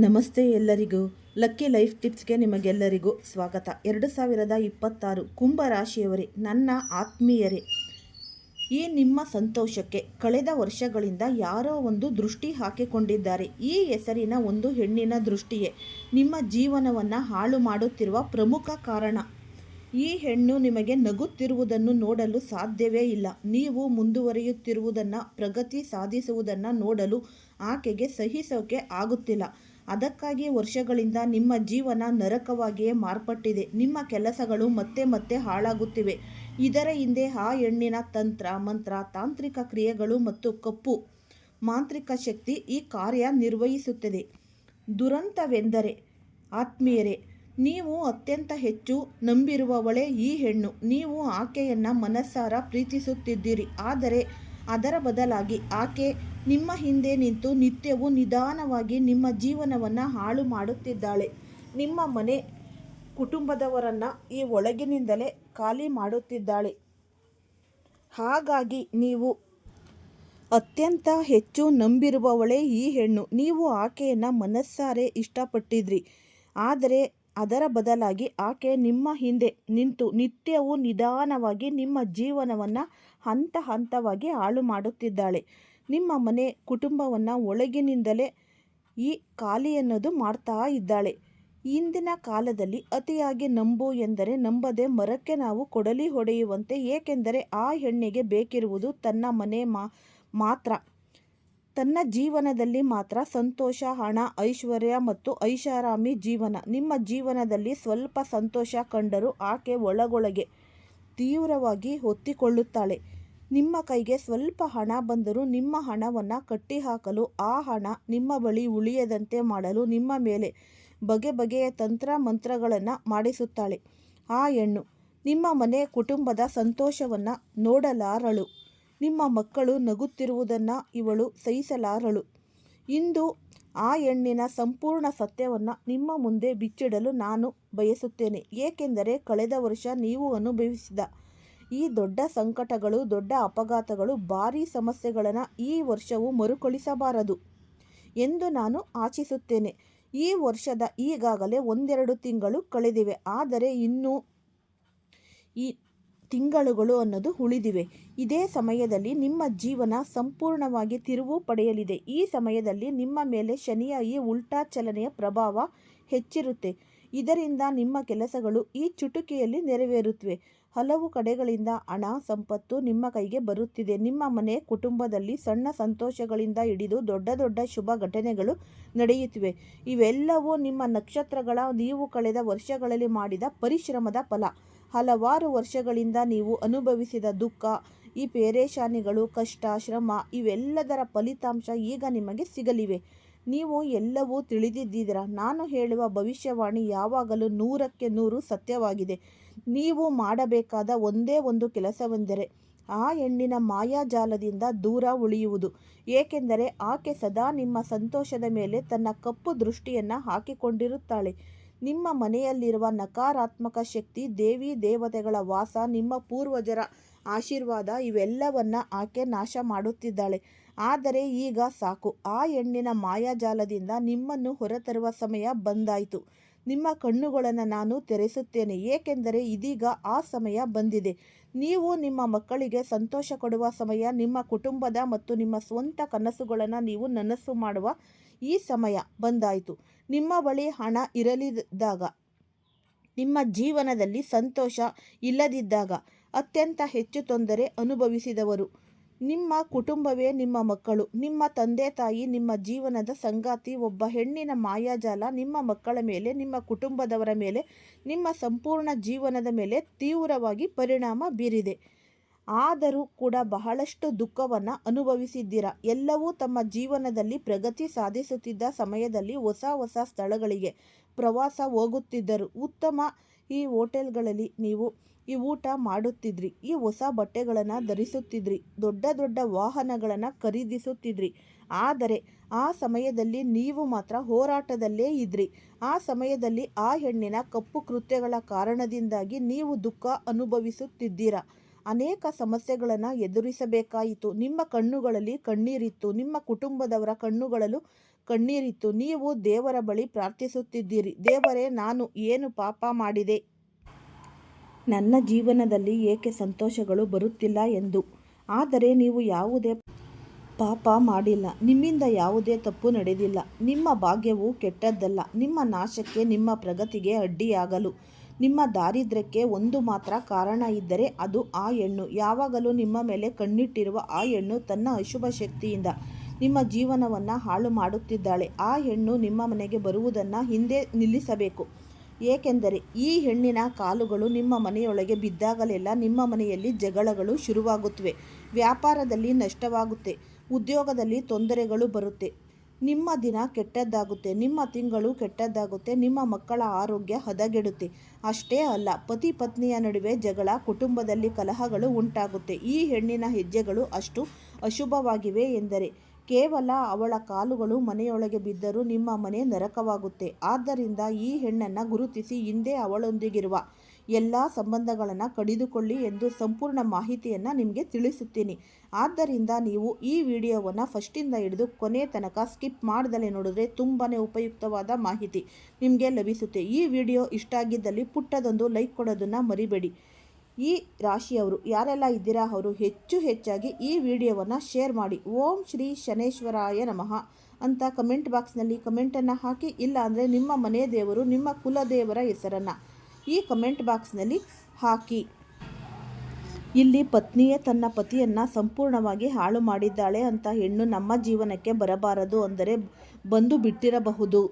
ನಮಸ್ತೆ ಎಲ್ಲರಿಗೂ. Lucky life ಟಿಪ್ಸ್ಗೆ ನಿಮಗೆಲ್ಲರಿಗೂ ಸ್ವಾಗತ. 2026 ಕುಂಭ ರಾಶಿಯವರೇ, ನನ್ನ ಆತ್ಮೀಯರೇ, ಈ ನಿಮ್ಮ ಸಂತೋಷಕ್ಕೆ ಕಳೆದ ವರ್ಷಗಳಿಂದ ಯಾರೋ ಒಂದು ದೃಷ್ಟಿ ಹಾಕಿಕೊಂಡಿದ್ದಾರೆ. ಈ ಹೆಸರಿನ ಒಂದು ಹೆಣ್ಣಿನ ದೃಷ್ಟಿಯೇ ನಿಮ್ಮ ಜೀವನವನ್ನು ಹಾಳು ಮಾಡುತ್ತಿರುವ ಪ್ರಮುಖ ಕಾರಣ. ಈ ಹೆಣ್ಣು ನಿಮಗೆ ನಗುತ್ತಿರುವುದನ್ನು ನೋಡಲು ಸಾಧ್ಯವೇ ಇಲ್ಲ. ನೀವು ಮುಂದುವರಿಯುತ್ತಿರುವುದನ್ನು, ಪ್ರಗತಿ ಸಾಧಿಸುವುದನ್ನು ನೋಡಲು ಆಕೆಗೆ ಸಹಿಸೋಕೆ ಆಗುತ್ತಿಲ್ಲ. ಅದಕ್ಕಾಗಿ ವರ್ಷಗಳಿಂದ ನಿಮ್ಮ ಜೀವನ ನರಕವಾಗಿಯೇ ಮಾರ್ಪಟ್ಟಿದೆ. ನಿಮ್ಮ ಕೆಲಸಗಳು ಮತ್ತೆ ಮತ್ತೆ ಹಾಳಾಗುತ್ತಿವೆ. ಇದರ ಹಿಂದೆ ಆ ಹೆಣ್ಣಿನ ತಂತ್ರ, ಮಂತ್ರ, ತಾಂತ್ರಿಕ ಕ್ರಿಯೆಗಳು ಮತ್ತು ಕಪ್ಪು ಮಾಂತ್ರಿಕ ಶಕ್ತಿ ಈ ಕಾರ್ಯ ನಿರ್ವಹಿಸುತ್ತದೆ. ದುರಂತವೆಂದರೆ ಆತ್ಮೀಯರೇ, ನೀವು ಅತ್ಯಂತ ಹೆಚ್ಚು ನಂಬಿರುವವಳೇ ಈ ಹೆಣ್ಣು. ನೀವು ಆಕೆಯನ್ನು ಮನಸ್ಸಾರ ಪ್ರೀತಿಸುತ್ತಿದ್ದೀರಿ. ಆದರೆ ಅದರ ಬದಲಾಗಿ ಆಕೆ ನಿಮ್ಮ ಹಿಂದೆ ನಿಂತು ನಿತ್ಯವೂ ನಿಧಾನವಾಗಿ ನಿಮ್ಮ ಜೀವನವನ್ನು ಹಾಳು ಮಾಡುತ್ತಿದ್ದಾಳೆ. ನಿಮ್ಮ ಮನೆ, ಕುಟುಂಬದವರನ್ನು ಈ ಒಳಗಿನಿಂದಲೇ ಖಾಲಿ ಮಾಡುತ್ತಿದ್ದಾಳೆ. ಹಾಗಾಗಿ ನೀವು ಅತ್ಯಂತ ಹೆಚ್ಚು ನಂಬಿರುವವಳೇ ಈ ಹೆಣ್ಣು. ನೀವು ಆಕೆಯನ್ನು ಮನಸ್ಸಾರೆ ಇಷ್ಟಪಟ್ಟಿದ್ರಿ. ಆದರೆ ಅದರ ಬದಲಾಗಿ ಆಕೆ ನಿಮ್ಮ ಹಿಂದೆ ನಿಂತು ನಿತ್ಯವೂ ನಿಧಾನವಾಗಿ ನಿಮ್ಮ ಜೀವನವನ್ನು ಹಂತ ಹಂತವಾಗಿ ಹಾಳು ಮಾಡುತ್ತಿದ್ದಾಳೆ. ನಿಮ್ಮ ಮನೆ, ಕುಟುಂಬವನ್ನು ಒಳಗಿನಿಂದಲೇ ಈ ಖಾಲಿ ಅನ್ನೋದು ಮಾಡ್ತಾ ಇದ್ದಾಳೆ. ಇಂದಿನ ಕಾಲದಲ್ಲಿ ಅತಿಯಾಗಿ ನಂಬು ಎಂದರೆ ನಂಬದೆ ಮರಕ್ಕೆ ನಾವು ಕೊಡಲಿ ಹೊಡೆಯುವಂತೆ. ಏಕೆಂದರೆ ಆ ಹೆಣ್ಣಿಗೆ ಬೇಕಿರುವುದು ತನ್ನ ಮನೆ ಮಾತ್ರ, ತನ್ನ ಜೀವನದಲ್ಲಿ ಮಾತ್ರ ಸಂತೋಷ, ಹಣ, ಐಶ್ವರ್ಯ ಮತ್ತು ಐಷಾರಾಮಿ ಜೀವನ. ನಿಮ್ಮ ಜೀವನದಲ್ಲಿ ಸ್ವಲ್ಪ ಸಂತೋಷ ಕಂಡರೂ ಆಕೆ ಒಳಗೊಳಗೆ ತೀವ್ರವಾಗಿ ಹೊತ್ತಿಕೊಳ್ಳುತ್ತಾಳೆ. ನಿಮ್ಮ ಕೈಗೆ ಸ್ವಲ್ಪ ಹಣ ಬಂದರೂ ನಿಮ್ಮ ಹಣವನ್ನು ಕಟ್ಟಿಹಾಕಲು, ಆ ಹಣ ನಿಮ್ಮ ಬಳಿ ಉಳಿಯದಂತೆ ಮಾಡಲು ನಿಮ್ಮ ಮೇಲೆ ಬಗೆ ಬಗೆಯ ತಂತ್ರ ಮಂತ್ರಗಳನ್ನು ಮಾಡಿಸುತ್ತಾಳೆ. ಆ ಹೆಣ್ಣು ನಿಮ್ಮ ಮನೆ, ಕುಟುಂಬದ ಸಂತೋಷವನ್ನು ನೋಡಲಾರಳು. ನಿಮ್ಮ ಮಕ್ಕಳು ನಗುತ್ತಿರುವುದನ್ನು ಇವಳು ಸಹಿಸಲಾರಳು. ಇಂದು ಆ ಹೆಣ್ಣಿನ ಸಂಪೂರ್ಣ ಸತ್ಯವನ್ನು ನಿಮ್ಮ ಮುಂದೆ ಬಿಚ್ಚಿಡಲು ನಾನು ಬಯಸುತ್ತೇನೆ. ಏಕೆಂದರೆ ಕಳೆದ ವರ್ಷ ನೀವು ಅನುಭವಿಸಿದ ಈ ದೊಡ್ಡ ಸಂಕಟಗಳು, ದೊಡ್ಡ ಅಪಘಾತಗಳು, ಭಾರೀ ಸಮಸ್ಯೆಗಳನ್ನು ಈ ವರ್ಷವೂ ಮರುಕಳಿಸಬಾರದು ಎಂದು ನಾನು ಆಶಿಸುತ್ತೇನೆ. ಈ ವರ್ಷದ ಈಗಾಗಲೇ 1-2 ತಿಂಗಳು ಕಳೆದಿವೆ. ಆದರೆ ಇನ್ನೂ ಈ ತಿಂಗಳುಗಳು ಅನ್ನೋದು ಉಳಿದಿವೆ. ಇದೇ ಸಮಯದಲ್ಲಿ ನಿಮ್ಮ ಜೀವನ ಸಂಪೂರ್ಣವಾಗಿ ತಿರುವು ಪಡೆಯಲಿದೆ. ಈ ಸಮಯದಲ್ಲಿ ನಿಮ್ಮ ಮೇಲೆ ಶನಿಯ ಈ ಉಲ್ಟಾ ಚಲನೆಯ ಪ್ರಭಾವ ಹೆಚ್ಚಿರುತ್ತೆ. ಇದರಿಂದ ನಿಮ್ಮ ಕೆಲಸಗಳು ಈ ಚುಟುಕಿಯಲ್ಲಿ ನೆರವೇರುತ್ತವೆ. ಹಲವು ಕಡೆಗಳಿಂದ ಹಣ, ಸಂಪತ್ತು ನಿಮ್ಮ ಕೈಗೆ ಬರುತ್ತಿದೆ. ನಿಮ್ಮ ಮನೆ, ಕುಟುಂಬದಲ್ಲಿ ಸಣ್ಣ ಸಂತೋಷಗಳಿಂದ ಹಿಡಿದು ದೊಡ್ಡ ದೊಡ್ಡ ಶುಭ ಘಟನೆಗಳು ನಡೆಯುತ್ತಿವೆ. ಇವೆಲ್ಲವೂ ನಿಮ್ಮ ನಕ್ಷತ್ರಗಳ, ನೀವು ಕಳೆದ ವರ್ಷಗಳಲ್ಲಿ ಮಾಡಿದ ಪರಿಶ್ರಮದ ಫಲ. ಹಲವಾರು ವರ್ಷಗಳಿಂದ ನೀವು ಅನುಭವಿಸಿದ ದುಃಖ, ಈ ಪೇರೇಶಾನಿಗಳು, ಕಷ್ಟ, ಶ್ರಮ ಇವೆಲ್ಲದರ ಫಲಿತಾಂಶ ಈಗ ನಿಮಗೆ ಸಿಗಲಿವೆ. ನೀವು ಎಲ್ಲವೂ ತಿಳಿದಿದ್ದೀರಾ. ನಾನು ಹೇಳುವ ಭವಿಷ್ಯವಾಣಿ ಯಾವಾಗಲೂ 100ಕ್ಕೆ 100 ಸತ್ಯವಾಗಿದೆ. ನೀವು ಮಾಡಬೇಕಾದ ಒಂದೇ ಒಂದು ಕೆಲಸವೆಂದರೆ ಆ ಹೆಣ್ಣಿನ ಮಾಯಾಜಾಲದಿಂದ ದೂರ ಉಳಿಯುವುದು. ಏಕೆಂದರೆ ಆಕೆ ಸದಾ ನಿಮ್ಮ ಸಂತೋಷದ ಮೇಲೆ ತನ್ನ ಕಪ್ಪು ದೃಷ್ಟಿಯನ್ನು ಹಾಕಿಕೊಂಡಿರುತ್ತಾಳೆ. ನಿಮ್ಮ ಮನೆಯಲ್ಲಿರುವ ನಕಾರಾತ್ಮಕ ಶಕ್ತಿ, ದೇವಿ ದೇವತೆಗಳ ವಾಸ, ನಿಮ್ಮ ಪೂರ್ವಜರ ಆಶೀರ್ವಾದ ಇವೆಲ್ಲವನ್ನು ಆಕೆ ನಾಶ ಮಾಡುತ್ತಿದ್ದಾಳೆ. ಆದರೆ ಈಗ ಸಾಕು. ಆ ಹೆಣ್ಣಿನ ಮಾಯಾಜಾಲದಿಂದ ನಿಮ್ಮನ್ನು ಹೊರತರುವ ಸಮಯ ಬಂದಾಯಿತು. ನಿಮ್ಮ ಕಣ್ಣುಗಳನ್ನು ನಾನು ತೆರೆಸುತ್ತೇನೆ. ಏಕೆಂದರೆ ಇದೀಗ ಆ ಸಮಯ ಬಂದಿದೆ. ನೀವು ನಿಮ್ಮ ಮಕ್ಕಳಿಗೆ ಸಂತೋಷ ಕೊಡುವ ಸಮಯ, ನಿಮ್ಮ ಕುಟುಂಬದ ಮತ್ತು ನಿಮ್ಮ ಸ್ವಂತ ಕನಸುಗಳನ್ನು ನೀವು ನನಸು ಮಾಡುವ ಈ ಸಮಯ ಬಂದಾಯಿತು. ನಿಮ್ಮ ಬಳಿ ಹಣ ಇರಲಿದ್ದಾಗ, ನಿಮ್ಮ ಜೀವನದಲ್ಲಿ ಸಂತೋಷ ಇಲ್ಲದಿದ್ದಾಗ ಅತ್ಯಂತ ಹೆಚ್ಚು ತೊಂದರೆ ಅನುಭವಿಸಿದವರು ನಿಮ್ಮ ಕುಟುಂಬವೇ, ನಿಮ್ಮ ಮಕ್ಕಳು, ನಿಮ್ಮ ತಂದೆ ತಾಯಿ, ನಿಮ್ಮ ಜೀವನದ ಸಂಗಾತಿ. ಒಬ್ಬ ಹೆಣ್ಣಿನ ಮಾಯಾಜಾಲ ನಿಮ್ಮ ಮಕ್ಕಳ ಮೇಲೆ, ನಿಮ್ಮ ಕುಟುಂಬದವರ ಮೇಲೆ, ನಿಮ್ಮ ಸಂಪೂರ್ಣ ಜೀವನದ ಮೇಲೆ ತೀವ್ರವಾಗಿ ಪರಿಣಾಮ ಬೀರಿದೆ. ಆದರೂ ಕೂಡ ಬಹಳಷ್ಟು ದುಃಖವನ್ನು ಅನುಭವಿಸಿದ್ದೀರಾ. ಎಲ್ಲವೂ ತಮ್ಮ ಜೀವನದಲ್ಲಿ ಪ್ರಗತಿ ಸಾಧಿಸುತ್ತಿದ್ದ ಸಮಯದಲ್ಲಿ ಹೊಸ ಹೊಸ ಸ್ಥಳಗಳಿಗೆ ಪ್ರವಾಸ ಹೋಗುತ್ತಿದ್ದರು. ಉತ್ತಮ ಈ ಹೋಟೆಲ್ಗಳಲ್ಲಿ ನೀವು ಈ ಊಟ ಮಾಡುತ್ತಿದ್ರಿ, ಈ ಹೊಸ ಬಟ್ಟೆಗಳನ್ನು ಧರಿಸುತ್ತಿದ್ರಿ, ದೊಡ್ಡ ದೊಡ್ಡ ವಾಹನಗಳನ್ನು ಖರೀದಿಸುತ್ತಿದ್ರಿ. ಆದರೆ ಆ ಸಮಯದಲ್ಲಿ ನೀವು ಮಾತ್ರ ಹೋರಾಟದಲ್ಲೇ ಇದ್ರಿ. ಆ ಸಮಯದಲ್ಲಿ ಆ ಹೆಣ್ಣಿನ ಕಪ್ಪು ಕೃತ್ಯಗಳ ಕಾರಣದಿಂದಾಗಿ ನೀವು ದುಃಖ ಅನುಭವಿಸುತ್ತಿದ್ದೀರಾ. ಅನೇಕ ಸಮಸ್ಯೆಗಳನ್ನು ಎದುರಿಸಬೇಕಾಯಿತು. ನಿಮ್ಮ ಕಣ್ಣುಗಳಲ್ಲಿ ಕಣ್ಣೀರಿತ್ತು. ನಿಮ್ಮ ಕುಟುಂಬದವರ ಕಣ್ಣುಗಳಲ್ಲೂ ಕಣ್ಣೀರಿತ್ತು. ನೀವು ದೇವರ ಬಳಿ ಪ್ರಾರ್ಥಿಸುತ್ತಿದ್ದೀರಿ, ದೇವರೇ, ನಾನು ಏನು ಪಾಪ ಮಾಡಿದೆ? ನನ್ನ ಜೀವನದಲ್ಲಿ ಏಕೆ ಸಂತೋಷಗಳು ಬರುತ್ತಿಲ್ಲ ಎಂದು. ಆದರೆ ನೀವು ಯಾವುದೇ ಪಾಪ ಮಾಡಿಲ್ಲ, ನಿಮ್ಮಿಂದ ಯಾವುದೇ ತಪ್ಪು ನಡೆದಿಲ್ಲ. ನಿಮ್ಮ ಭಾಗ್ಯವು ಕೆಟ್ಟದ್ದಲ್ಲ. ನಿಮ್ಮ ನಾಶಕ್ಕೆ, ನಿಮ್ಮ ಪ್ರಗತಿಗೆ ಅಡ್ಡಿಯಾಗಲು, ನಿಮ್ಮ ದಾರಿದ್ರ್ಯಕ್ಕೆ ಒಂದು ಮಾತ್ರ ಕಾರಣ ಇದ್ದರೆ ಅದು ಆ ಹೆಣ್ಣು. ಯಾವಾಗಲೂ ನಿಮ್ಮ ಮೇಲೆ ಕಣ್ಣಿಟ್ಟಿರುವ ಆ ಹೆಣ್ಣು ತನ್ನ ಅಶುಭ ಶಕ್ತಿಯಿಂದ ನಿಮ್ಮ ಜೀವನವನ್ನು ಹಾಳು ಮಾಡುತ್ತಿದ್ದಾಳೆ. ಆ ಹೆಣ್ಣು ನಿಮ್ಮ ಮನೆಗೆ ಬರುವುದನ್ನು ಹಿಂದೆ ನಿಲ್ಲಿಸಬೇಕು. ಏಕೆಂದರೆ ಈ ಹೆಣ್ಣಿನ ಕಾಲುಗಳು ನಿಮ್ಮ ಮನೆಯೊಳಗೆ ಬಿದ್ದಾಗಲೆಲ್ಲ ನಿಮ್ಮ ಮನೆಯಲ್ಲಿ ಜಗಳಗಳು ಶುರುವಾಗುತ್ತವೆ, ವ್ಯಾಪಾರದಲ್ಲಿ ನಷ್ಟವಾಗುತ್ತೆ, ಉದ್ಯೋಗದಲ್ಲಿ ತೊಂದರೆಗಳು ಬರುತ್ತೆ, ನಿಮ್ಮ ದಿನ ಕೆಟ್ಟದ್ದಾಗುತ್ತೆ, ನಿಮ್ಮ ತಿಂಗಳು ಕೆಟ್ಟದ್ದಾಗುತ್ತೆ, ನಿಮ್ಮ ಮಕ್ಕಳ ಆರೋಗ್ಯ ಹದಗೆಡುತ್ತೆ. ಅಷ್ಟೇ ಅಲ್ಲ, ಪತಿ ಪತ್ನಿಯ ನಡುವೆ ಜಗಳ, ಕುಟುಂಬದಲ್ಲಿ ಕಲಹಗಳು ಉಂಟಾಗುತ್ತೆ. ಈ ಹೆಣ್ಣಿನ ಹೆಜ್ಜೆಗಳು ಅಷ್ಟು ಅಶುಭವಾಗಿವೆ ಎಂದರೆ ಕೇವಲ ಅವಳ ಕಾಲುಗಳು ಮನೆಯೊಳಗೆ ಬಿದ್ದರೂ ನಿಮ್ಮ ಮನೆ ನರಕವಾಗುತ್ತೆ. ಆದ್ದರಿಂದ ಈ ಹೆಣ್ಣನ್ನು ಗುರುತಿಸಿ ಹಿಂದೆ ಅವಳೊಂದಿಗಿರುವ ಎಲ್ಲ ಸಂಬಂಧಗಳನ್ನು ಕಡಿದುಕೊಳ್ಳಿ ಎಂದು ಸಂಪೂರ್ಣ ಮಾಹಿತಿಯನ್ನು ನಿಮಗೆ ತಿಳಿಸುತ್ತೀನಿ. ಆದ್ದರಿಂದ ನೀವು ಈ ವಿಡಿಯೋವನ್ನು ಫಸ್ಟಿಂದ ಹಿಡಿದು ಕೊನೆ ತನಕ ಸ್ಕಿಪ್ ಮಾಡ್ದಲೇ ನೋಡಿದ್ರೆ ತುಂಬಾ ಉಪಯುಕ್ತವಾದ ಮಾಹಿತಿ ನಿಮಗೆ ಲಭಿಸುತ್ತೆ. ಈ ವಿಡಿಯೋ ಇಷ್ಟ ಆಗಿದ್ದಲ್ಲಿ ಪುಟ್ಟದೊಂದು ಲೈಕ್ ಕೊಡೋದನ್ನು ಮರಿಬೇಡಿ. ಈ ರಾಶಿಯವರು ಯಾರೆಲ್ಲ ಇದ್ದೀರಾ ಅವರು ಹೆಚ್ಚಾಗಿ ಈ ವಿಡಿಯೋವನ್ನು ಶೇರ್ ಮಾಡಿ. ಓಂ ಶ್ರೀ ಶನೇಶ್ವರಾಯ ನಮಃ ಅಂತ ಕಮೆಂಟ್ ಬಾಕ್ಸ್ನಲ್ಲಿ ಕಮೆಂಟನ್ನು ಹಾಕಿ. ಇಲ್ಲ ಅಂದರೆ ನಿಮ್ಮ ಮನೆ ದೇವರು, ನಿಮ್ಮ ಕುಲದೇವರ ಹೆಸರನ್ನು ಈ ಕಮೆಂಟ್ ಬಾಕ್ಸ್ನಲ್ಲಿ ಹಾಕಿ. ಇಲ್ಲಿ ಪತ್ನಿಯೇ ತನ್ನ ಪತಿಯನ್ನು ಸಂಪೂರ್ಣವಾಗಿ ಹಾಳು ಮಾಡಿದ್ದಾಳೆ ಅಂತ ಹೆಣ್ಣು ನಮ್ಮ ಜೀವನಕ್ಕೆ ಬರಬಾರದು ಅಂದರೆ ಬಂದು ಬಿಟ್ಟಿರಬಹುದು.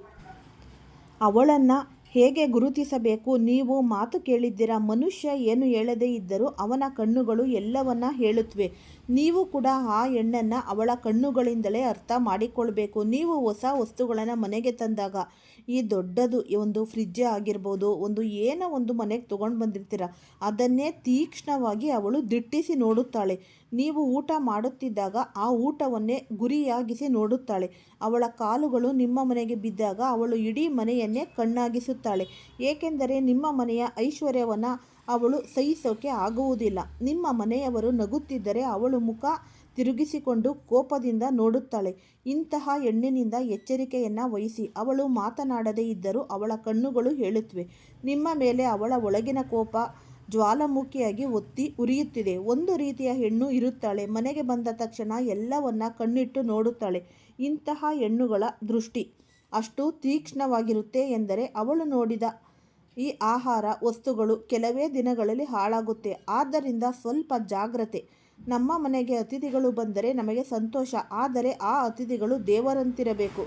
ಅವಳನ್ನು ಹೇಗೆ ಗುರುತಿಸಬೇಕು? ನೀವು ಮಾತು ಕೇಳಿದ್ದೀರಾ, ಮನುಷ್ಯ ಏನು ಹೇಳದೇ ಇದ್ದರೂ ಅವನ ಕಣ್ಣುಗಳು ಎಲ್ಲವನ್ನ ಹೇಳುತ್ತವೆ. ನೀವು ಕೂಡ ಆ ಹೆಣ್ಣನ್ನು ಅವಳ ಕಣ್ಣುಗಳಿಂದಲೇ ಅರ್ಥ ಮಾಡಿಕೊಳ್ಬೇಕು. ನೀವು ಹೊಸ ವಸ್ತುಗಳನ್ನು ಮನೆಗೆ ತಂದಾಗ, ಈ ದೊಡ್ಡದು ಒಂದು ಫ್ರಿಜ್ಜೇ ಆಗಿರ್ಬೋದು, ಏನೋ ಒಂದು ಮನೆಗೆ ತೊಗೊಂಡು ಬಂದಿರ್ತೀರ, ಅದನ್ನೇ ತೀಕ್ಷ್ಣವಾಗಿ ಅವಳು ದಿಟ್ಟಿಸಿ ನೋಡುತ್ತಾಳೆ. ನೀವು ಊಟ ಮಾಡುತ್ತಿದ್ದಾಗ ಆ ಊಟವನ್ನೇ ಗುರಿಯಾಗಿಸಿ ನೋಡುತ್ತಾಳೆ. ಅವಳ ಕಾಲುಗಳು ನಿಮ್ಮ ಮನೆಗೆ ಬಿದ್ದಾಗ ಅವಳು ಇಡೀ ಮನೆಯನ್ನೇ ಕಣ್ಣಾಗಿಸುತ್ತಾಳೆ. ಏಕೆಂದರೆ ನಿಮ್ಮ ಮನೆಯ ಐಶ್ವರ್ಯವನ್ನು ಅವಳು ಸಹಿಸೋಕೆ ಆಗುವುದಿಲ್ಲ. ನಿಮ್ಮ ಮನೆಯವರು ನಗುತ್ತಿದ್ದರೆ ಅವಳು ಮುಖ ತಿರುಗಿಸಿಕೊಂಡು ಕೋಪದಿಂದ ನೋಡುತ್ತಾಳೆ. ಇಂತಹ ಹೆಣ್ಣಿನಿಂದ ಎಚ್ಚರಿಕೆಯನ್ನು ವಹಿಸಿ. ಅವಳು ಮಾತನಾಡದೇ ಇದ್ದರೂ ಅವಳ ಕಣ್ಣುಗಳು ಹೇಳುತ್ತವೆ. ನಿಮ್ಮ ಮೇಲೆ ಅವಳ ಒಳಗಿನ ಕೋಪ ಜ್ವಾಲಾಮುಖಿಯಾಗಿ ಒತ್ತಿ ಉರಿಯುತ್ತಿದೆ. ಒಂದು ರೀತಿಯ ಹೆಣ್ಣು ಇರುತ್ತಾಳೆ, ಮನೆಗೆ ಬಂದ ತಕ್ಷಣ ಎಲ್ಲವನ್ನ ಕಣ್ಣಿಟ್ಟು ನೋಡುತ್ತಾಳೆ. ಇಂತಹ ಹೆಣ್ಣುಗಳ ದೃಷ್ಟಿ ಅಷ್ಟು ತೀಕ್ಷ್ಣವಾಗಿರುತ್ತೆ ಎಂದರೆ ಅವಳು ನೋಡಿದ ಈ ಆಹಾರ ವಸ್ತುಗಳು ಕೆಲವೇ ದಿನಗಳಲ್ಲಿ ಹಾಳಾಗುತ್ತೆ. ಆದ್ದರಿಂದ ಸ್ವಲ್ಪ ಜಾಗ್ರತೆ. ನಮ್ಮ ಮನೆಗೆ ಅತಿಥಿಗಳು ಬಂದರೆ ನಮಗೆ ಸಂತೋಷ, ಆದರೆ ಆ ಅತಿಥಿಗಳು ದೇವರಂತಿರಬೇಕು.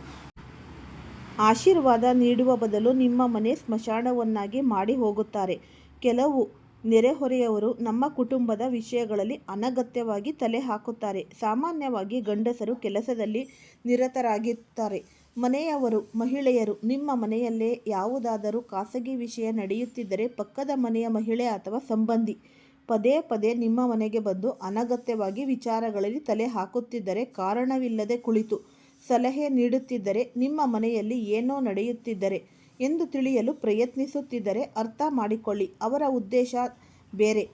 ಆಶೀರ್ವಾದ ನೀಡುವ ಬದಲು ನಿಮ್ಮ ಮನೆ ಸ್ಮಶಾನವನ್ನಾಗಿ ಮಾಡಿ ಹೋಗುತ್ತಾರೆ. ಕೆಲವು ನೆರೆಹೊರೆಯವರು ನಮ್ಮ ಕುಟುಂಬದ ವಿಷಯಗಳಲ್ಲಿ ಅನಗತ್ಯವಾಗಿ ತಲೆ ಹಾಕುತ್ತಾರೆ. ಸಾಮಾನ್ಯವಾಗಿ ಗಂಡಸರು ಕೆಲಸದಲ್ಲಿ ನಿರತರಾಗಿರ್ತಾರೆ. ಮನೆಯವರು, ಮಹಿಳೆಯರು, ನಿಮ್ಮ ಮನೆಯಲ್ಲೇ ಯಾವುದಾದರೂ ಖಾಸಗಿ ವಿಷಯ ನಡೆಯುತ್ತಿದ್ದರೆ ಪಕ್ಕದ ಮನೆಯ ಮಹಿಳೆ ಅಥವಾ ಸಂಬಂಧಿ ಪದೇ ಪದೇ ನಿಮ್ಮ ಮನೆಗೆ ಬಂದು ಅನಗತ್ಯವಾಗಿ ವಿಚಾರಗಳಲ್ಲಿ ತಲೆ ಹಾಕುತ್ತಿದ್ದರೆ, ಕಾರಣವಿಲ್ಲದೆ ಕುಳಿತು ಸಲಹೆ ನೀಡುತ್ತಿದ್ದರೆ, ನಿಮ್ಮ ಮನೆಯಲ್ಲಿ ಏನೋ ನಡೆಯುತ್ತಿದ್ದರೆ ಎಂದು ತಿಳಿಯಲು ಪ್ರಯತ್ನಿಸುತ್ತಿದ್ದರೆ ಅರ್ಥ ಮಾಡಿಕೊಳ್ಳಿ. ಅವರ ಉದ್ದೇಶ ಬೇರೆ,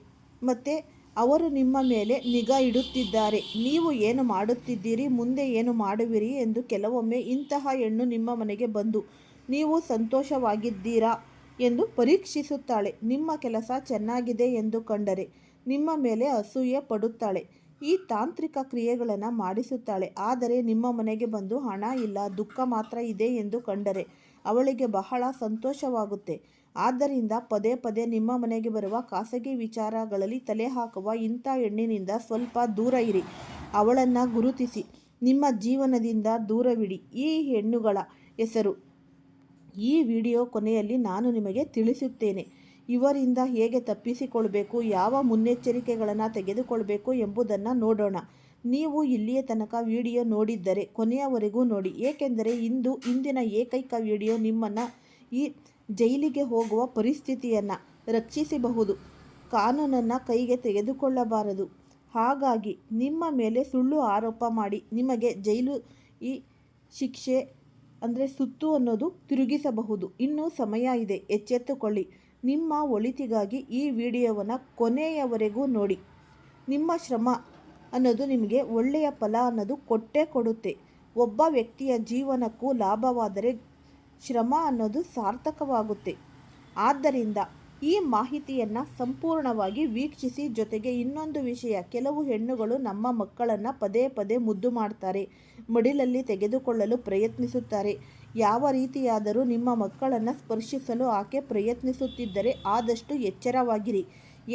ಮತ್ತು ಅವರು ನಿಮ್ಮ ಮೇಲೆ ನಿಗಾ ಇಡುತ್ತಿದ್ದಾರೆ. ನೀವು ಏನು ಮಾಡುತ್ತಿದ್ದೀರಿ, ಮುಂದೆ ಏನು ಮಾಡುವಿರಿ ಎಂದು. ಕೆಲವೊಮ್ಮೆ ಇಂತಹ ಹೆಣ್ಣು ನಿಮ್ಮ ಮನೆಗೆ ಬಂದು ನೀವು ಸಂತೋಷವಾಗಿದ್ದೀರಾ ಎಂದು ಪರೀಕ್ಷಿಸುತ್ತಾಳೆ. ನಿಮ್ಮ ಕೆಲಸ ಚೆನ್ನಾಗಿದೆ ಎಂದು ಕಂಡರೆ ನಿಮ್ಮ ಮೇಲೆ ಅಸೂಯೆ ಪಡುತ್ತಾಳೆ. ಈ ತಾಂತ್ರಿಕ ಕ್ರಿಯೆಗಳನ್ನು ಮಾಡಿಸುತ್ತಾಳೆ. ಆದರೆ ನಿಮ್ಮ ಮನೆಗೆ ಬಂದು ಹಣ ಇಲ್ಲ, ದುಃಖ ಮಾತ್ರ ಇದೆ ಎಂದು ಕಂಡರೆ ಅವಳಿಗೆ ಬಹಳ ಸಂತೋಷವಾಗುತ್ತೆ. ಆದ್ದರಿಂದ ಪದೇ ಪದೇ ನಿಮ್ಮ ಮನೆಗೆ ಬರುವ ಖಾಸಗಿ ವಿಚಾರಗಳಲ್ಲಿ ತಲೆ ಹಾಕುವ ಇಂಥ ಹೆಣ್ಣಿನಿಂದ ಸ್ವಲ್ಪ ದೂರ ಇರಿ. ಅವಳನ್ನು ಗುರುತಿಸಿ ನಿಮ್ಮ ಜೀವನದಿಂದ ದೂರವಿಡಿ. ಈ ಹೆಣ್ಣುಗಳ ಹೆಸರು ಈ ವಿಡಿಯೋ ಕೊನೆಯಲ್ಲಿ ನಾನು ನಿಮಗೆ ತಿಳಿಸುತ್ತೇನೆ. ಇವರಿಂದ ಹೇಗೆ ತಪ್ಪಿಸಿಕೊಳ್ಬೇಕು, ಯಾವ ಮುನ್ನೆಚ್ಚರಿಕೆಗಳನ್ನು ತೆಗೆದುಕೊಳ್ಬೇಕು ಎಂಬುದನ್ನು ನೋಡೋಣ. ನೀವು ಇಲ್ಲಿಯ ತನಕ ವಿಡಿಯೋ ನೋಡಿದ್ದರೆ ಕೊನೆಯವರೆಗೂ ನೋಡಿ. ಏಕೆಂದರೆ ಇಂದಿನ ಏಕೈಕ ವಿಡಿಯೋ ನಿಮ್ಮನ್ನು ಈ ಜೈಲಿಗೆ ಹೋಗುವ ಪರಿಸ್ಥಿತಿಯನ್ನು ರಕ್ಷಿಸಬಹುದು. ಕಾನೂನನ್ನು ಕೈಗೆ ತೆಗೆದುಕೊಳ್ಳಬಾರದು. ಹಾಗಾಗಿ ನಿಮ್ಮ ಮೇಲೆ ಸುಳ್ಳು ಆರೋಪ ಮಾಡಿ ನಿಮಗೆ ಜೈಲು ಈ ಶಿಕ್ಷೆ ಅಂದರೆ ಸುತ್ತು ಅನ್ನೋದು ತಿರುಗಿಸಬಹುದು. ಇನ್ನೂ ಸಮಯ ಇದೆ, ಎಚ್ಚೆತ್ತುಕೊಳ್ಳಿ. ನಿಮ್ಮ ಒಳಿತಿಗಾಗಿ ಈ ವಿಡಿಯೋವನ್ನು ಕೊನೆಯವರೆಗೂ ನೋಡಿ. ನಿಮ್ಮ ಶ್ರಮ ಅನ್ನೋದು ನಿಮಗೆ ಒಳ್ಳೆಯ ಫಲ ಅನ್ನೋದು ಕೊಟ್ಟೇ ಕೊಡುತ್ತೆ. ಒಬ್ಬ ವ್ಯಕ್ತಿಯ ಜೀವನಕ್ಕೂ ಲಾಭವಾದರೆ ಶ್ರಮ ಅನ್ನೋದು ಸಾರ್ಥಕವಾಗುತ್ತೆ. ಆದ್ದರಿಂದ ಈ ಮಾಹಿತಿಯನ್ನು ಸಂಪೂರ್ಣವಾಗಿ ವೀಕ್ಷಿಸಿ. ಜೊತೆಗೆ ಇನ್ನೊಂದು ವಿಷಯ, ಕೆಲವು ಹೆಣ್ಣುಗಳು ನಮ್ಮ ಮಕ್ಕಳನ್ನು ಪದೇ ಪದೇ ಮುದ್ದು ಮಾಡ್ತಾರೆ, ಮಡಿಲಲ್ಲಿ ತೆಗೆದುಕೊಳ್ಳಲು ಪ್ರಯತ್ನಿಸುತ್ತಾರೆ. ಯಾವ ರೀತಿಯಾದರೂ ನಿಮ್ಮ ಮಕ್ಕಳನ್ನು ಸ್ಪರ್ಶಿಸಲು ಆಕೆ ಪ್ರಯತ್ನಿಸುತ್ತಿದ್ದರೆ ಆದಷ್ಟು ಎಚ್ಚರವಾಗಿರಿ.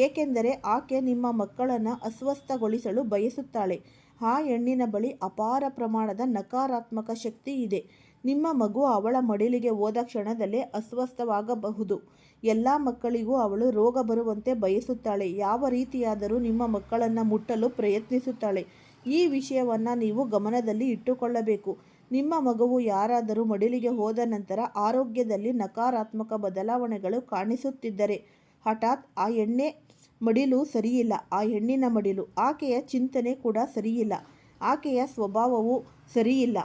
ಏಕೆಂದರೆ ಆಕೆ ನಿಮ್ಮ ಮಕ್ಕಳನ್ನು ಅಸ್ವಸ್ಥಗೊಳಿಸಲು ಬಯಸುತ್ತಾಳೆ. ಆ ಹೆಣ್ಣಿನ ಬಳಿ ಅಪಾರ ಪ್ರಮಾಣದ ನಕಾರಾತ್ಮಕ ಶಕ್ತಿ ಇದೆ. ನಿಮ್ಮ ಮಗು ಅವಳ ಮಡಿಲಿಗೆ ಹೋದ ಕ್ಷಣದಲ್ಲೇ ಅಸ್ವಸ್ಥವಾಗಬಹುದು. ಎಲ್ಲ ಮಕ್ಕಳಿಗೂ ಅವಳು ರೋಗ ಬರುವಂತೆ ಬಯಸುತ್ತಾಳೆ. ಯಾವ ರೀತಿಯಾದರೂ ನಿಮ್ಮ ಮಕ್ಕಳನ್ನು ಮುಟ್ಟಲು ಪ್ರಯತ್ನಿಸುತ್ತಾಳೆ. ಈ ವಿಷಯವನ್ನು ನೀವು ಗಮನದಲ್ಲಿ ಇಟ್ಟುಕೊಳ್ಳಬೇಕು. ನಿಮ್ಮ ಮಗುವು ಯಾರಾದರೂ ಮಡಿಲಿಗೆ ಹೋದ ನಂತರ ಆರೋಗ್ಯದಲ್ಲಿ ನಕಾರಾತ್ಮಕ ಬದಲಾವಣೆಗಳು ಕಾಣಿಸುತ್ತಿದ್ದರೆ, ಹಠಾತ್ ಆ ಹೆಣ್ಣೆ ಮಡಿಲು ಸರಿಯಿಲ್ಲ, ಆ ಹೆಣ್ಣಿನ ಮಡಿಲು, ಆಕೆಯ ಚಿಂತನೆ ಕೂಡ ಸರಿಯಿಲ್ಲ, ಆಕೆಯ ಸ್ವಭಾವವು ಸರಿಯಿಲ್ಲ,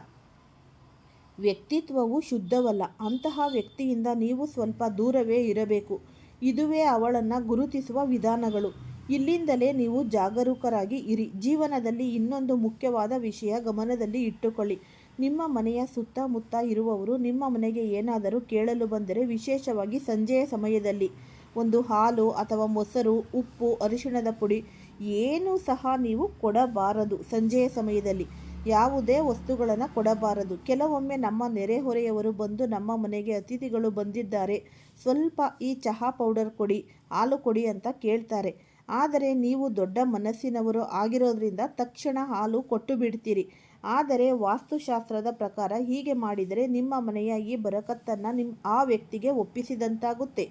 ವ್ಯಕ್ತಿತ್ವವು ಶುದ್ಧವಲ್ಲ, ಅಂತಹ ವ್ಯಕ್ತಿಯಿಂದ ನೀವು ಸ್ವಲ್ಪ ದೂರವೇ ಇರಬೇಕು. ಇದುವೇ ಅವಳನ್ನು ಗುರುತಿಸುವ ವಿಧಾನಗಳು. ಇಲ್ಲಿಂದಲೇ ನೀವು ಜಾಗರೂಕರಾಗಿ ಇರಿ. ಜೀವನದಲ್ಲಿ ಇನ್ನೊಂದು ಮುಖ್ಯವಾದ ವಿಷಯ ಗಮನದಲ್ಲಿ ಇಟ್ಟುಕೊಳ್ಳಿ. ನಿಮ್ಮ ಮನೆಯ ಸುತ್ತಮುತ್ತ ಇರುವವರು ನಿಮ್ಮ ಮನೆಗೆ ಏನಾದರೂ ಕೇಳಲು ಬಂದರೆ, ವಿಶೇಷವಾಗಿ ಸಂಜೆಯ ಸಮಯದಲ್ಲಿ ಒಂದು ಹಾಲು ಅಥವಾ ಮೊಸರು, ಉಪ್ಪು, ಅರಿಶಿಣದ ಪುಡಿ ಏನೂ ಸಹ ನೀವು ಕೊಡಬಾರದು. ಸಂಜೆಯ ಸಮಯದಲ್ಲಿ ಯಾವುದೇ ವಸ್ತುಗಳನ್ನು ಕೊಡಬಾರದು. ಕೆಲವೊಮ್ಮೆ ನಮ್ಮ ನೆರೆಹೊರೆಯವರು ಬಂದು ನಮ್ಮ ಮನೆಗೆ ಅತಿಥಿಗಳು ಬಂದಿದ್ದಾರೆ, ಸ್ವಲ್ಪ ಈ ಚಹಾ ಪೌಡರ್ ಕೊಡಿ, ಹಾಲು ಕೊಡಿ ಅಂತ ಕೇಳ್ತಾರೆ. ಆದರೆ ನೀವು ದೊಡ್ಡ ಮನಸ್ಸಿನವರು ಆಗಿರೋದ್ರಿಂದ ತಕ್ಷಣ ಹಾಲು ಕೊಟ್ಟು ಬಿಡ್ತೀರಿ. ಆದರೆ ವಾಸ್ತುಶಾಸ್ತ್ರದ ಪ್ರಕಾರ ಹೀಗೆ ಮಾಡಿದರೆ ನಿಮ್ಮ ಮನೆಯ ಈ ಬರಕತ್ತನ್ನು ಆ ವ್ಯಕ್ತಿಗೆ ಒಪ್ಪಿಸಿದಂತಾಗುತ್ತೆ.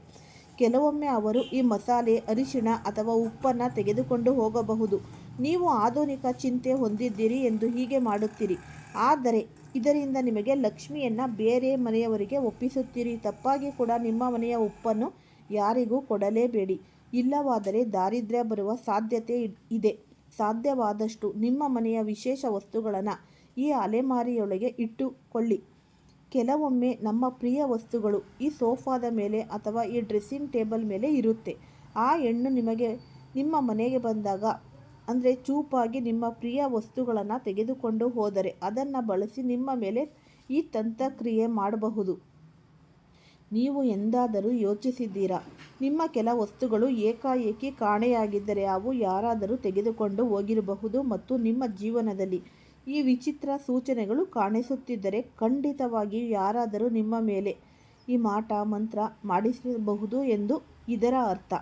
ಕೆಲವೊಮ್ಮೆ ಅವರು ಈ ಮಸಾಲೆ, ಅರಿಶಿಣ ಅಥವಾ ಉಪ್ಪನ್ನು ತೆಗೆದುಕೊಂಡು ಹೋಗಬಹುದು. ನೀವು ಆಧುನಿಕ ಚಿಂತೆ ಹೊಂದಿದ್ದೀರಿ ಎಂದು ಹೀಗೆ ಮಾಡುತ್ತೀರಿ. ಆದರೆ ಇದರಿಂದ ನಿಮಗೆ ಲಕ್ಷ್ಮಿಯನ್ನು ಬೇರೆ ಮನೆಯವರಿಗೆ ಒಪ್ಪಿಸುತ್ತೀರಿ. ತಪ್ಪಾಗಿ ಕೂಡ ನಿಮ್ಮ ಮನೆಯ ಉಪ್ಪನ್ನು ಯಾರಿಗೂ ಕೊಡಲೇಬೇಡಿ. ಇಲ್ಲವಾದರೆ ದಾರಿದ್ರ್ಯ ಬರುವ ಸಾಧ್ಯತೆ ಇದೆ. ಸಾಧ್ಯವಾದಷ್ಟು ನಿಮ್ಮ ಮನೆಯ ವಿಶೇಷ ವಸ್ತುಗಳನ್ನು ಈ ಅಲೆಮಾರಿಯೊಳಗೆ ಇಟ್ಟುಕೊಳ್ಳಿ. ಕೆಲವೊಮ್ಮೆ ನಮ್ಮ ಪ್ರಿಯ ವಸ್ತುಗಳು ಈ ಸೋಫಾದ ಮೇಲೆ ಅಥವಾ ಈ ಡ್ರೆಸ್ಸಿಂಗ್ ಟೇಬಲ್ ಮೇಲೆ ಇರುತ್ತೆ. ಆ ಹೆಣ್ಣು ನಿಮ್ಮ ಮನೆಗೆ ಬಂದಾಗ, ಅಂದರೆ ಚೂಪಾಗಿ ನಿಮ್ಮ ಪ್ರಿಯ ವಸ್ತುಗಳನ್ನು ತೆಗೆದುಕೊಂಡು ಹೋದರೆ ಅದನ್ನು ಬಳಸಿ ನಿಮ್ಮ ಮೇಲೆ ಈ ತಂತ್ರಕ್ರಿಯೆ ಮಾಡಬಹುದು. ನೀವು ಎಂದಾದರೂ ಯೋಚಿಸಿದ್ದೀರಾ? ನಿಮ್ಮ ಕೆಲ ವಸ್ತುಗಳು ಏಕಾಏಕಿ ಕಾಣೆಯಾಗಿದ್ದರೆ ಅವು ಯಾರಾದರೂ ತೆಗೆದುಕೊಂಡು ಹೋಗಿರಬಹುದು. ಮತ್ತು ನಿಮ್ಮ ಜೀವನದಲ್ಲಿ ಈ ವಿಚಿತ್ರ ಸೂಚನೆಗಳು ಕಾಣಿಸುತ್ತಿದ್ದರೆ ಖಂಡಿತವಾಗಿಯೂ ಯಾರಾದರೂ ನಿಮ್ಮ ಮೇಲೆ ಈ ಮಾಟ ಮಂತ್ರ ಮಾಡಿಸಬಹುದು ಎಂದು ಇದರ ಅರ್ಥ.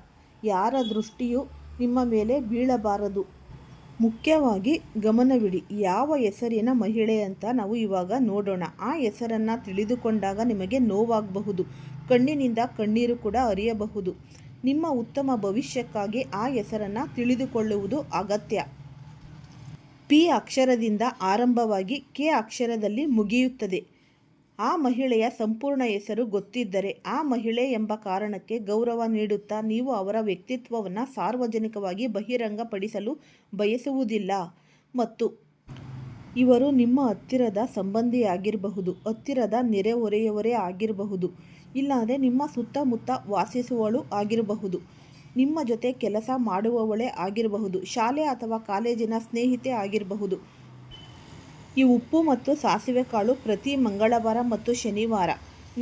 ಯಾರ ದೃಷ್ಟಿಯೂ ನಿಮ್ಮ ಮೇಲೆ ಬೀಳಬಾರದು. ಮುಖ್ಯವಾಗಿ ಗಮನವಿಡಿ. ಯಾವ ಹೆಸರಿನ ಮಹಿಳೆ ಅಂತ ನಾವು ಇವಾಗ ನೋಡೋಣ. ಆ ಹೆಸರನ್ನು ತಿಳಿದುಕೊಂಡಾಗ ನಿಮಗೆ ನೋವಾಗಬಹುದು, ಕಣ್ಣಿನಿಂದ ಕಣ್ಣೀರು ಕೂಡ ಹರಿಯಬಹುದು. ನಿಮ್ಮ ಉತ್ತಮ ಭವಿಷ್ಯಕ್ಕಾಗಿ ಆ ಹೆಸರನ್ನು ತಿಳಿದುಕೊಳ್ಳುವುದು ಅಗತ್ಯ. ಪಿ ಅಕ್ಷರದಿಂದ ಆರಂಭವಾಗಿ ಕೆ ಅಕ್ಷರದಲ್ಲಿ ಮುಗಿಯುತ್ತದೆ. ಆ ಮಹಿಳೆಯ ಸಂಪೂರ್ಣ ಹೆಸರು ಗೊತ್ತಿದ್ದರೆ ಆ ಮಹಿಳೆ ಎಂಬ ಕಾರಣಕ್ಕೆ ಗೌರವ ನೀಡುತ್ತಾ ನೀವು ಅವರ ವ್ಯಕ್ತಿತ್ವವನ್ನು ಸಾರ್ವಜನಿಕವಾಗಿ ಬಹಿರಂಗಪಡಿಸಲು ಬಯಸುವುದಿಲ್ಲ. ಮತ್ತು ಇವರು ನಿಮ್ಮ ಹತ್ತಿರದ ಸಂಬಂಧಿಯಾಗಿರಬಹುದು, ಹತ್ತಿರದ ನೆರೆಹೊರೆಯವರೇ ಆಗಿರಬಹುದು, ಇಲ್ಲಾಂದರೆ ನಿಮ್ಮ ಸುತ್ತಮುತ್ತ ವಾಸಿಸುವವಳು ಆಗಿರಬಹುದು, ನಿಮ್ಮ ಜೊತೆ ಕೆಲಸ ಮಾಡುವವಳೇ ಆಗಿರಬಹುದು, ಶಾಲೆ ಅಥವಾ ಕಾಲೇಜಿನ ಸ್ನೇಹಿತೆ ಆಗಿರಬಹುದು. ಈ ಉಪ್ಪು ಮತ್ತು ಸಾಸಿವೆ ಕಾಳು ಪ್ರತಿ ಮಂಗಳವಾರ ಮತ್ತು ಶನಿವಾರ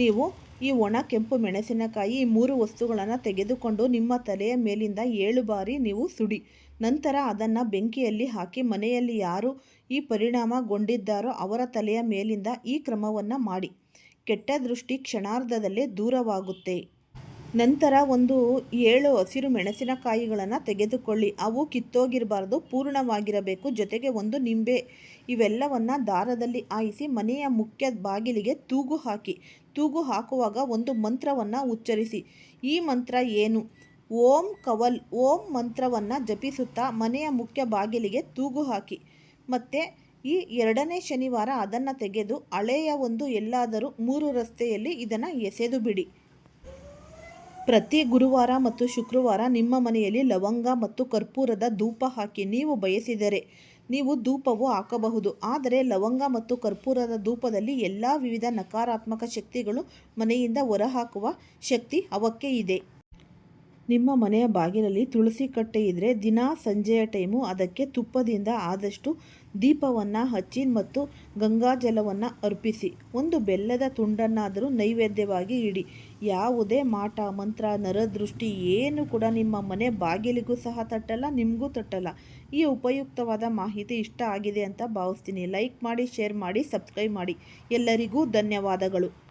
ನೀವು ಈ ಒಣ ಕೆಂಪು ಮೆಣಸಿನಕಾಯಿ ಈ 3 ವಸ್ತುಗಳನ್ನು ತೆಗೆದುಕೊಂಡು ನಿಮ್ಮ ತಲೆಯ ಮೇಲಿಂದ 7 ಬಾರಿ ನೀವು ಸುಡಿ. ನಂತರ ಅದನ್ನು ಬೆಂಕಿಯಲ್ಲಿ ಹಾಕಿ ಮನೆಯಲ್ಲಿ ಯಾರು ಈ ಪರಿಣಾಮಗೊಂಡಿದ್ದಾರೋ ಅವರ ತಲೆಯ ಮೇಲಿಂದ ಈ ಕ್ರಮವನ್ನು ಮಾಡಿ. ಕೆಟ್ಟ ದೃಷ್ಟಿ ಕ್ಷಣಾರ್ಧದಲ್ಲೇ ದೂರವಾಗುತ್ತೆ. ನಂತರ ಒಂದು 7 ಹಸಿರು ಮೆಣಸಿನಕಾಯಿಗಳನ್ನು ತೆಗೆದುಕೊಳ್ಳಿ. ಅವು ಕಿತ್ತೋಗಿರಬಾರ್ದು, ಪೂರ್ಣವಾಗಿರಬೇಕು. ಜೊತೆಗೆ 1 ನಿಂಬೆ. ಇವೆಲ್ಲವನ್ನು ದಾರದಲ್ಲಿ ಹಾಯಿಸಿ ಮನೆಯ ಮುಖ್ಯ ಬಾಗಿಲಿಗೆ ತೂಗು ಹಾಕಿ. ತೂಗು ಹಾಕುವಾಗ ಒಂದು ಮಂತ್ರವನ್ನು ಉಚ್ಚರಿಸಿ. ಈ ಮಂತ್ರ ಏನು? ಓಂ ಕವಲ್ ಓಂ ಮಂತ್ರವನ್ನು ಜಪಿಸುತ್ತಾ ಮನೆಯ ಮುಖ್ಯ ಬಾಗಿಲಿಗೆ ತೂಗು ಹಾಕಿ. ಮತ್ತು ಈ 2ನೇ ಶನಿವಾರ ಅದನ್ನು ತೆಗೆದು ಹಳೆಯ ಒಂದು ಎಲ್ಲಾದರೂ 3 ರಸ್ತೆಯಲ್ಲಿ ಇದನ್ನು ಎಸೆದು ಬಿಡಿ. ಪ್ರತಿ ಗುರುವಾರ ಮತ್ತು ಶುಕ್ರವಾರ ನಿಮ್ಮ ಮನೆಯಲ್ಲಿ ಲವಂಗ ಮತ್ತು ಕರ್ಪೂರದ ಧೂಪ ಹಾಕಿ. ನೀವು ಬಯಸಿದರೆ ನೀವು ಧೂಪವು ಹಾಕಬಹುದು. ಆದರೆ ಲವಂಗ ಮತ್ತು ಕರ್ಪೂರದ ಧೂಪದಲ್ಲಿ ಎಲ್ಲ ವಿವಿಧ ನಕಾರಾತ್ಮಕ ಶಕ್ತಿಗಳು ಮನೆಯಿಂದ ಹೊರಹಾಕುವ ಶಕ್ತಿ ಅವಕ್ಕೆ ಇದೆ. ನಿಮ್ಮ ಮನೆಯ ಬಾಗಿಲಲ್ಲಿ ತುಳಸಿ ಕಟ್ಟೆ ಇದ್ದರೆ ದಿನ ಸಂಜೆಯ ಟೈಮು ಅದಕ್ಕೆ ತುಪ್ಪದಿಂದ ಆದಷ್ಟು ದೀಪವನ್ನು ಹಚ್ಚಿ ಮತ್ತು ಗಂಗಾಜಲವನ್ನು ಅರ್ಪಿಸಿ. ಒಂದು ಬೆಲ್ಲದ ತುಂಡನ್ನಾದರೂ ನೈವೇದ್ಯವಾಗಿ ಇಡಿ. ಯಾವುದೇ ಮಾಟ ಮಂತ್ರ ನರದೃಷ್ಟಿ ಏನು ಕೂಡ ನಿಮ್ಮ ಮನೆ ಬಾಗಿಲಿಗೂ ಸಹ ತಟ್ಟಲ್ಲ, ನಿಮಗೂ ತಟ್ಟಲ್ಲ. ಈ ಉಪಯುಕ್ತವಾದ ಮಾಹಿತಿ ಇಷ್ಟ ಆಗಿದೆ ಅಂತ ಭಾವಿಸ್ತೀನಿ. ಲೈಕ್ ಮಾಡಿ, ಶೇರ್ ಮಾಡಿ, ಸಬ್ಸ್ಕ್ರೈಬ್ ಮಾಡಿ. ಎಲ್ಲರಿಗೂ ಧನ್ಯವಾದಗಳು.